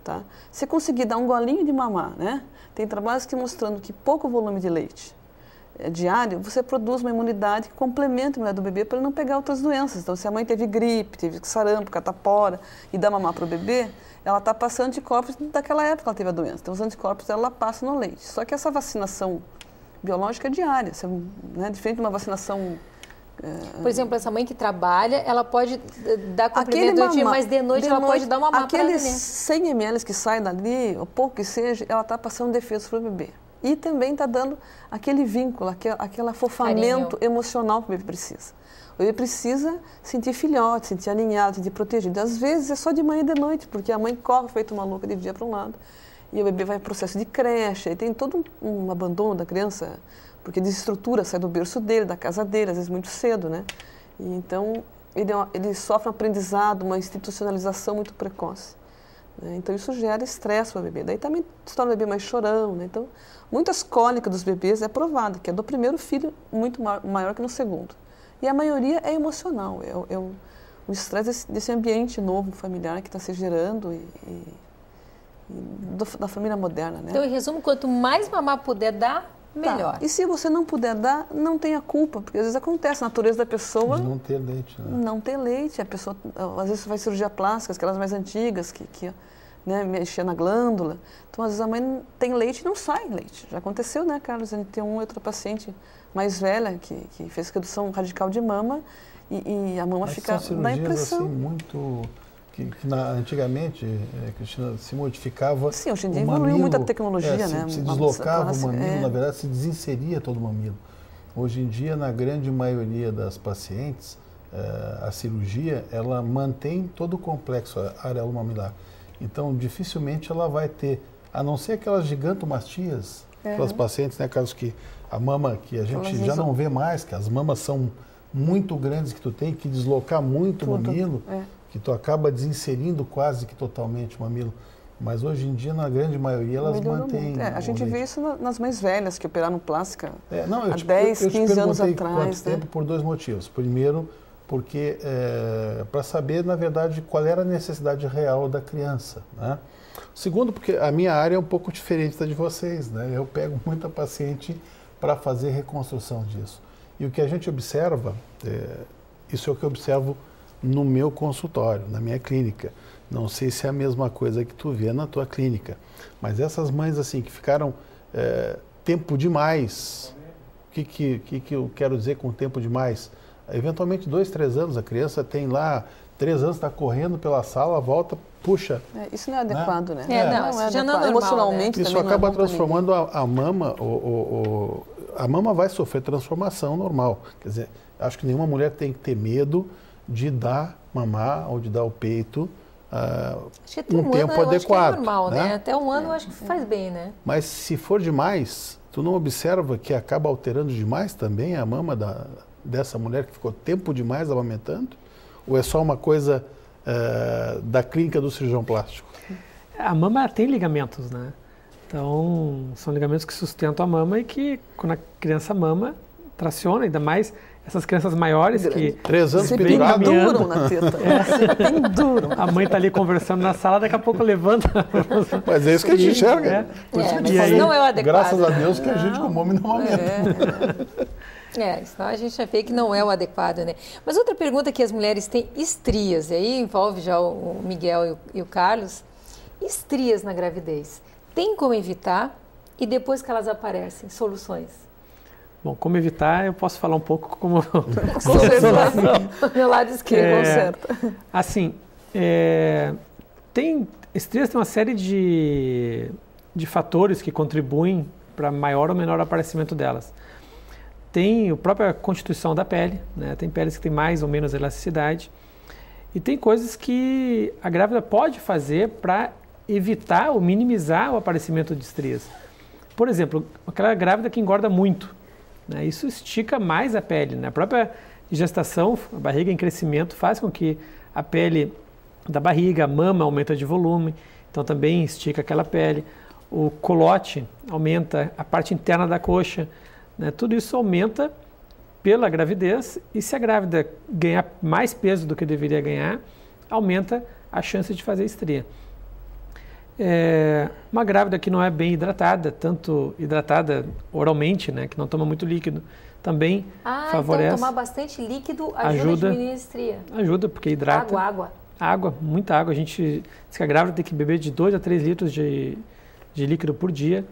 tá? Se conseguir dar um golinho de mamar, né? Tem trabalhos que mostrando que pouco volume de leite diário, você produz uma imunidade que complementa a imunidade do bebê para ele não pegar outras doenças. Então, se a mãe teve gripe, teve sarampo, catapora e dá mamar para o bebê, ela está passando anticorpos daquela época que ela teve a doença. Então, os anticorpos dela passam no leite. Só que essa vacinação biológica é diária, né? Diferente de uma vacinação... Por exemplo, essa mãe que trabalha, ela pode dar comprimento do dia, mas de noite ela pode dar uma mamar para o aqueles neném. 100 ml que saem dali, o pouco que seja, ela está passando defesa para o bebê. E também está dando aquele vínculo, aquele afofamento emocional que o bebê precisa. O bebê precisa sentir filhote, sentir aninhado, sentir protegido. Às vezes é só de manhã e de noite, porque a mãe corre feito maluca de dia para um lado. E o bebê vai em processo de creche, e tem todo um abandono da criança, porque desestrutura, sai do berço dele, da casa dele, às vezes muito cedo, né? E então, ele sofre um aprendizado, uma institucionalização muito precoce. Né? Então, isso gera estresse para o bebê. Daí também se torna o bebê mais chorão, né? Então, muitas cólicas dos bebês é provado, que é do primeiro filho muito maior que no segundo. E a maioria é emocional, o estresse desse ambiente novo, familiar, que está se gerando da família moderna, né? Então, em resumo, quanto mais mamar puder dar, melhor. Tá. E se você não puder dar, não tenha culpa, porque às vezes acontece, a natureza da pessoa... Não ter leite, né? Não ter leite, a pessoa, às vezes faz cirurgia plástica, aquelas mais antigas, que né, mexer na glândula. Então, às vezes a mãe tem leite e não sai leite. Já aconteceu, né, Carlos? A gente tem outra paciente mais velha que fez redução radical de mama e a mama Mas fica da impressão. Assim, muito... antigamente, Cristina, se modificava. Sim, hoje em dia o evoluiu mamilo, muita tecnologia, né? Se deslocava o mamilo, na verdade, se desinseria todo o mamilo. Hoje em dia, na grande maioria das pacientes, a cirurgia, ela mantém todo o complexo areolo-mamilar. Então, dificilmente ela vai ter, a não ser aquelas gigantomastias, aquelas pacientes, né, casos que a mama, que a gente já não vê mais, que as mamas são muito grandes, que tu tem que deslocar muito o mamilo, que tu acaba desinserindo quase que totalmente o mamilo. Mas hoje em dia, na grande maioria, elas mantêm. A gente vê isso nas mães velhas que operaram plástica há eu 10, 15 anos atrás. Quanto tempo por dois motivos. Primeiro, porque para saber, na verdade, qual era a necessidade real da criança, né? Segundo, porque a minha área é um pouco diferente da de vocês, né? Eu pego muita paciente para fazer reconstrução disso. E o que a gente observa, isso é o que eu observo no meu consultório, na minha clínica. Não sei se é a mesma coisa que tu vê na tua clínica, mas essas mães assim que ficaram tempo demais, o que eu quero dizer com tempo demais? Eventualmente 2, 3 anos, a criança tem lá 3 anos, está correndo pela sala, volta, puxa. Isso não é adequado, né? Não é adequado. Emocionalmente, isso acaba transformando a mama, a mama vai sofrer transformação normal. Quer dizer, acho que nenhuma mulher tem que ter medo de dar mamar ou de dar o peito um tempo adequado. Acho que é normal, né? Até um ano eu acho que faz bem, né? Mas se for demais, tu não observa que acaba alterando demais também a mama dessa mulher que ficou tempo demais amamentando? Ou é só uma coisa da clínica do cirurgião plástico? A mama tem ligamentos, né? Então, são ligamentos que sustentam a mama e que, quando a criança mama, traciona, ainda mais essas crianças maiores que... 3 anos se penduram na teta. Se penduram. A mãe está ali conversando na sala, daqui a pouco levanta. Mas é isso que a gente enxerga. Não é o adequado. Graças a Deus que a gente como homem não amamenta. Senão a gente já vê que não é o adequado, né? Mas outra pergunta que as mulheres têm, estrias, e aí envolve já o Miguel e o Carlos, estrias na gravidez. Tem como evitar? E depois que elas aparecem, soluções? Bom, como evitar, eu posso falar um pouco como... Meu lado esquerdo, conserta. Assim, estrias tem uma série de fatores que contribuem para maior ou menor aparecimento delas. Tem a própria constituição da pele, né? Tem peles que têm mais ou menos elasticidade. E tem coisas que a grávida pode fazer para evitar ou minimizar o aparecimento de estrias. Por exemplo, aquela grávida que engorda muito, né? Isso estica mais a pele, né? A própria gestação, a barriga em crescimento, faz com que a pele da barriga, a mama aumenta de volume, então também estica aquela pele. O culote aumenta a parte interna da coxa, né? Tudo isso aumenta pela gravidez e se a grávida ganhar mais peso do que deveria ganhar, aumenta a chance de fazer estria. Uma grávida que não é bem hidratada, tanto hidratada oralmente, né, que não toma muito líquido, também favorece. Então tomar bastante líquido ajuda a diminuir a estria. Ajuda, porque hidrata. Água, muita água. A gente diz que a grávida tem que beber de 2 a 3 litros de líquido por dia.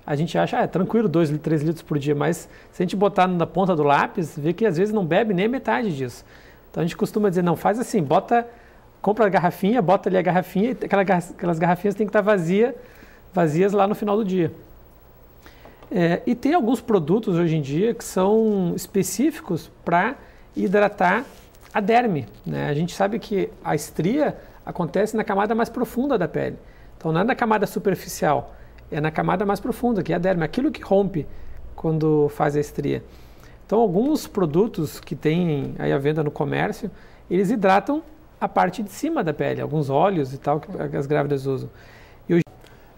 A gente acha, tranquilo, 2, 3 litros por dia, mas se a gente botar na ponta do lápis, vê que às vezes não bebe nem a metade disso. Então a gente costuma dizer, não, faz assim, compra a garrafinha, bota ali a garrafinha, e aquelas garrafinhas têm que estar vazias lá no final do dia. E tem alguns produtos hoje em dia que são específicos para hidratar a derme, né? A gente sabe que a estria acontece na camada mais profunda da pele. Então não é na camada superficial, é na camada mais profunda, que é a derme, aquilo que rompe quando faz a estria. Então alguns produtos que tem aí à venda no comércio, eles hidratam a parte de cima da pele, alguns óleos e tal que as grávidas usam.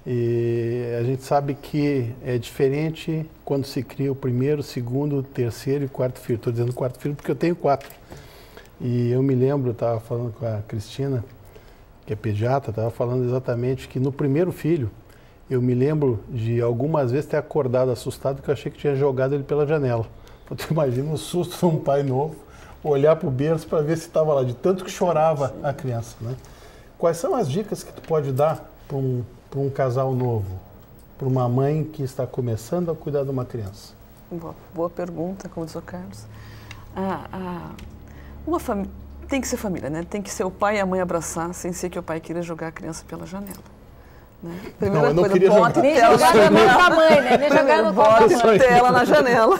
E a gente sabe que é diferente quando se cria o primeiro, segundo, terceiro e quarto filho. Estou dizendo quarto filho porque eu tenho 4. E eu me lembro, eu estava falando com a Cristina, que é pediatra, estava falando exatamente que no primeiro filho, eu me lembro de algumas vezes ter acordado assustado porque eu achei que tinha jogado ele pela janela. Tu imagina o susto de um pai novo, olhar para o berço para ver se estava lá, de tanto que chorava a criança, né? Quais são as dicas que tu pode dar para um casal novo, para uma mãe que está começando a cuidar de uma criança? Boa pergunta, como diz o Carlos. Tem que ser família, né? Tem que ser o pai e a mãe abraçar, sem ser que o pai queira jogar a criança pela janela. Né? Primeira não, coisa, bote nem jogar no colo da mãe, né? Nem jogar no colo da mãe. Tela na janela.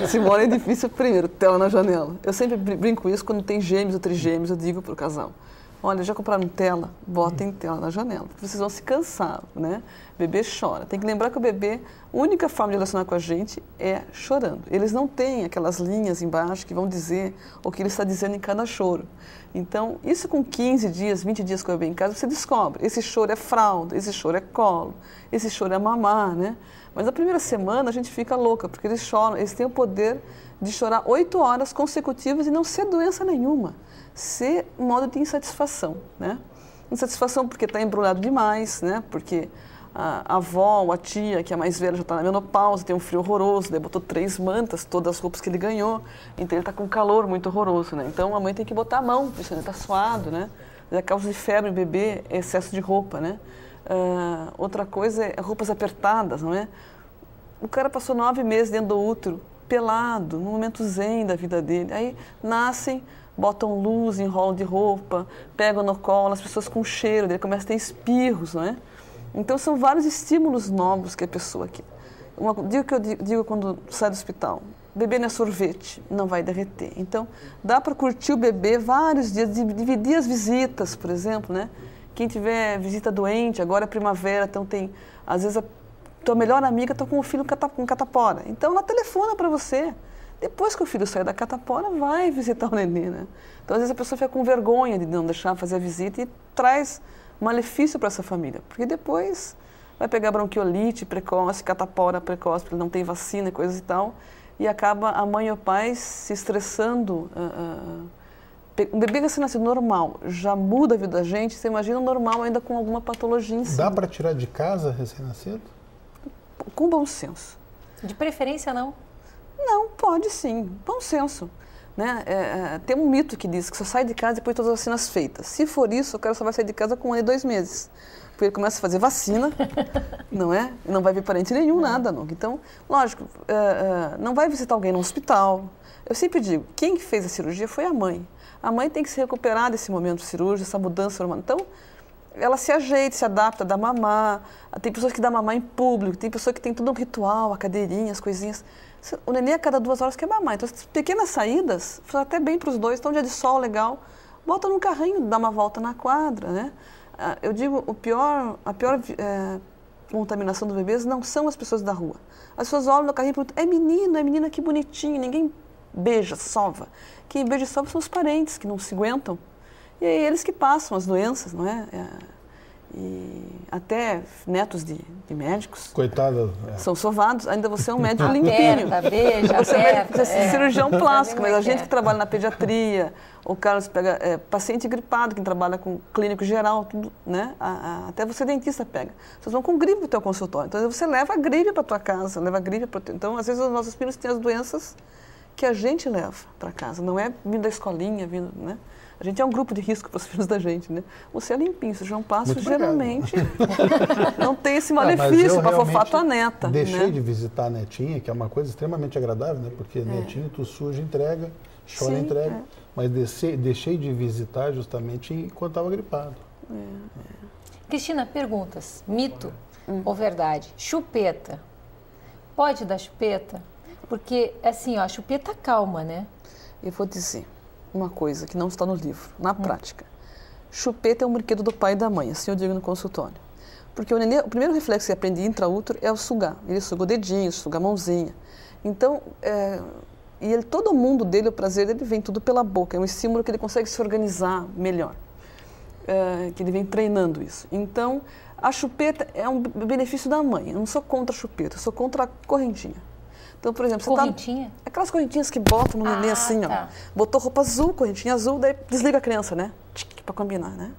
Se mora é difícil, primeiro, tela na janela. Eu sempre brinco isso quando tem gêmeos ou trigêmeos, eu digo para o casal. Olha, já compraram tela? Botem tela na janela, porque vocês vão se cansar, né? O bebê chora. Tem que lembrar que o bebê, a única forma de relacionar com a gente é chorando. Eles não têm aquelas linhas embaixo que vão dizer o que ele está dizendo em cada choro. Então, isso com 15 dias, 20 dias com o bebê em casa, você descobre. Esse choro é fralda, esse choro é colo, esse choro é mamar, né? Mas na primeira semana a gente fica louca, porque eles choram, eles têm o poder de chorar 8 horas consecutivas e não ser doença nenhuma. Ser modo de insatisfação, né? Insatisfação porque está embrulhado demais, né? Porque a avó ou a tia, que é mais velha, já está na menopausa, tem um frio horroroso, daí botou 3 mantas, todas as roupas que ele ganhou, então ele está com um calor muito horroroso, né? Então a mãe tem que botar a mão, porque ele está suado, né? A causa de febre no bebê é excesso de roupa, né? Outra coisa é roupas apertadas, não é? O cara passou 9 meses dentro do útero, pelado, no momento zen da vida dele, aí nascem, botam luz, enrolam de roupa, pegam no colo, as pessoas com cheiro, daí começam a ter espirros, não é? Então são vários estímulos novos que a pessoa quer. Que eu digo quando sai do hospital, bebê não é sorvete, não vai derreter. Então dá para curtir o bebê vários dias, dividir as visitas, por exemplo, né? Quem tiver visita doente, agora é primavera, então tem, às vezes a tua melhor amiga está com o filho com catapora, então ela telefona para você. Depois que o filho sair da catapora, vai visitar o nenê, né? Então, às vezes, a pessoa fica com vergonha de não deixar fazer a visita e traz malefício para essa família. Porque depois vai pegar bronquiolite precoce, catapora precoce, porque não tem vacina e coisas e tal, e acaba a mãe e o pai se estressando. Um bebê recém-nascido normal já muda a vida da gente, você imagina um normal ainda com alguma patologia em cima. Dá para tirar de casa recém-nascido? Com bom senso. De preferência, não? Não, pode sim, bom senso. Né? Tem um mito que diz que só sai de casa depois de todas as vacinas feitas. Se for isso, o cara só vai sair de casa com 1 ano e 2 meses. Porque ele começa a fazer vacina, não é? E não vai ver parente nenhum, nada nunca. Então, lógico, não vai visitar alguém no hospital. Eu sempre digo, quem fez a cirurgia foi a mãe. A mãe tem que se recuperar desse momento cirúrgico, dessa mudança hormonal. Então, ela se ajeita, se adapta, dá mamar. Tem pessoas que dão mamar em público, tem pessoas que tem todo um ritual, a cadeirinha, as coisinhas. O neném a cada 2 horas quer mamar. Então, essas pequenas saídas, faz até bem para os dois. Então, um dia de sol legal, bota num carrinho, dá uma volta na quadra, né? Eu digo, a pior contaminação dos bebês não são as pessoas da rua. As pessoas olham no carrinho e perguntam, é menina, que bonitinho, ninguém beija, sova. Quem beija e sova são os parentes que não se aguentam. E é eles que passam as doenças, não é? E até netos de médicos. Coitada. São sovados, ainda você é um médico limpinho. Beija, você é cirurgião plástico, mas a gente que trabalha na pediatria, o Carlos pega paciente gripado, que trabalha com clínico geral, tudo, né? Até você dentista pega. Vocês vão com gripe para o teu consultório. Então, você leva a gripe para a tua casa, leva a gripe para o teu... Então, às vezes, os nossos filhos têm as doenças que a gente leva para casa. Não é vindo da escolinha, vindo, né? A gente é um grupo de risco para os filhos da gente, né? Você é limpinho, cirurgião plástico, geralmente não tem esse malefício para fofar a tua neta. Deixei de visitar a netinha, que é uma coisa extremamente agradável, né? Porque netinho, tu suja, entrega, chora, entrega. Mas deixei de visitar justamente enquanto estava gripado. Cristina, perguntas. Mito ou verdade? Chupeta. Pode dar chupeta? Porque, assim, ó, a chupeta calma, né? Eu vou dizer uma coisa que não está no livro, na prática. Chupeta é um brinquedo do pai e da mãe, assim eu digo no consultório. Porque o nenê, o primeiro reflexo que aprende intraútero é o sugar. Ele suga o dedinho, suga a mãozinha. Então, todo o mundo dele, o prazer dele vem tudo pela boca. É um estímulo que ele consegue se organizar melhor. Que ele vem treinando isso. Então, a chupeta é um benefício da mãe. Eu não sou contra a chupeta, eu sou contra a correntinha. Então, por exemplo, correntinha? Aquelas correntinhas que botam no nenê assim, ó. Botou roupa azul, correntinha azul, daí desliga a criança, né? Para combinar, né?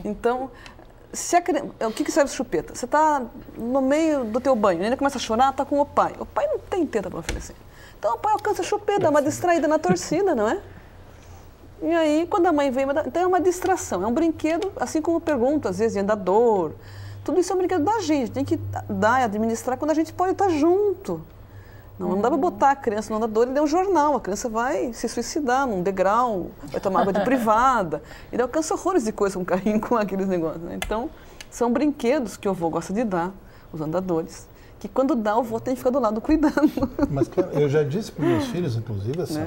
Então, o que serve chupeta? Você está no meio do teu banho, o nenê começa a chorar, está com o pai. O pai não tem teta para oferecer. Então, o pai alcança a chupeta, dá uma distraída na torcida, não é? E aí, quando a mãe vem, então é uma distração, é um brinquedo, assim como eu pergunto, às vezes, de andador. Tudo isso é um brinquedo da gente, tem que dar e administrar quando a gente pode estar junto. Não dá para botar a criança no andador e ler um jornal. A criança vai se suicidar num degrau, vai tomar água de privada. Ele alcança horrores de coisa com um carrinho, com aqueles negócios. Né? Então, são brinquedos que o avô gosta de dar, os andadores, que quando dá, o avô tem que ficar do lado cuidando. Mas, claro, eu já disse para os meus filhos, inclusive, assim,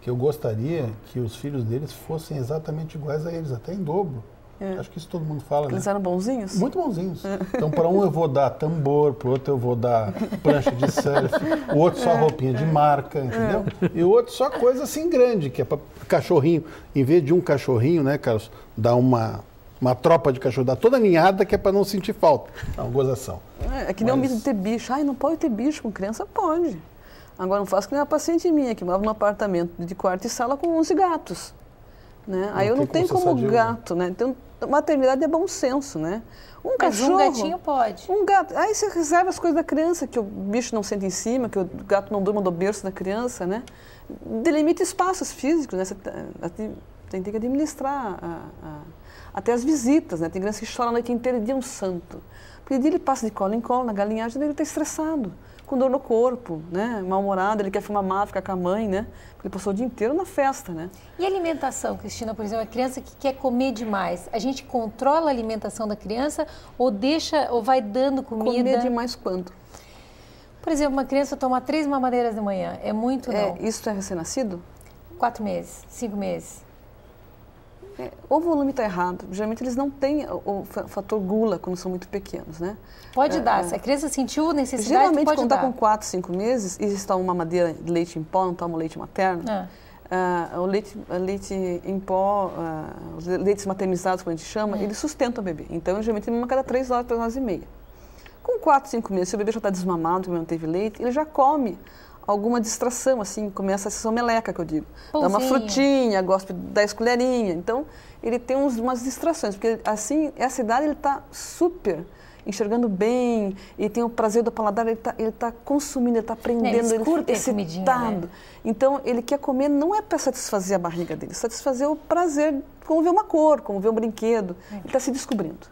que eu gostaria que os filhos deles fossem exatamente iguais a eles, até em dobro. Acho que isso todo mundo fala, Eles eram bonzinhos? Muito bonzinhos. Então, para um eu vou dar tambor, para o outro eu vou dar prancha de surf, o outro só roupinha de marca, entendeu? E o outro só coisa assim grande, que é para cachorrinho. Em vez de um cachorrinho, né, Carlos, dar uma tropa de cachorro, dar toda ninhada, que é para não sentir falta. É uma gozação. É que nem o mito de ter bicho. Ai, não pode ter bicho com criança? Pode. Agora, não faço que nem uma paciente minha, que morava num apartamento de quarto e sala com 11 gatos. Né? Aí eu não tenho como gato, né? Então, maternidade é bom senso, né? Mas um gatinho pode. Um gato. Aí você reserva as coisas da criança, que o bicho não senta em cima, que o gato não durma do berço da criança, né? Delimita espaços físicos, né? Você tem que administrar até as visitas, né? Tem criança que chora a noite inteira e dia um santo. Porque dia ele passa de colo em colo, na galinhagem ele está estressado, com dor no corpo, né? Mal-humorado, ele quer filmar mal, ficar com a mãe, né? Porque ele passou o dia inteiro na festa, né? E alimentação, Cristina, por exemplo, a criança que quer comer demais, a gente controla a alimentação da criança ou vai dando comida? Comer demais quando? Por exemplo, uma criança toma 3 mamadeiras de manhã, é muito não? Isso é recém-nascido? 4 meses, 5 meses. O volume está errado. Geralmente eles não têm o fator gula quando são muito pequenos, né? Pode dar. Se a criança sentiu necessidade, geralmente, pode quando dar. Está com 4, 5 meses e está uma mamadeira de leite em pó, não toma leite materno, o leite em pó, os leites maternizados, como a gente chama, eles sustentam o bebê. Então, geralmente, ele mama a cada 3 horas, 3 horas e meia. Com 4, 5 meses, se o bebê já está desmamado, não teve leite, ele já come alguma distração, assim, começa a ser meleca, que eu digo. Pãozinho. Dá uma frutinha, gosta de 10 colherinhas. Então, ele tem umas distrações, porque, assim, essa idade ele está super enxergando bem, ele tem o prazer do paladar, ele tá consumindo, ele está aprendendo, ele está excitado. Né? Então, ele quer comer não é para satisfazer a barriga dele, satisfazer o prazer, como ver uma cor, como ver um brinquedo. Ele está se descobrindo.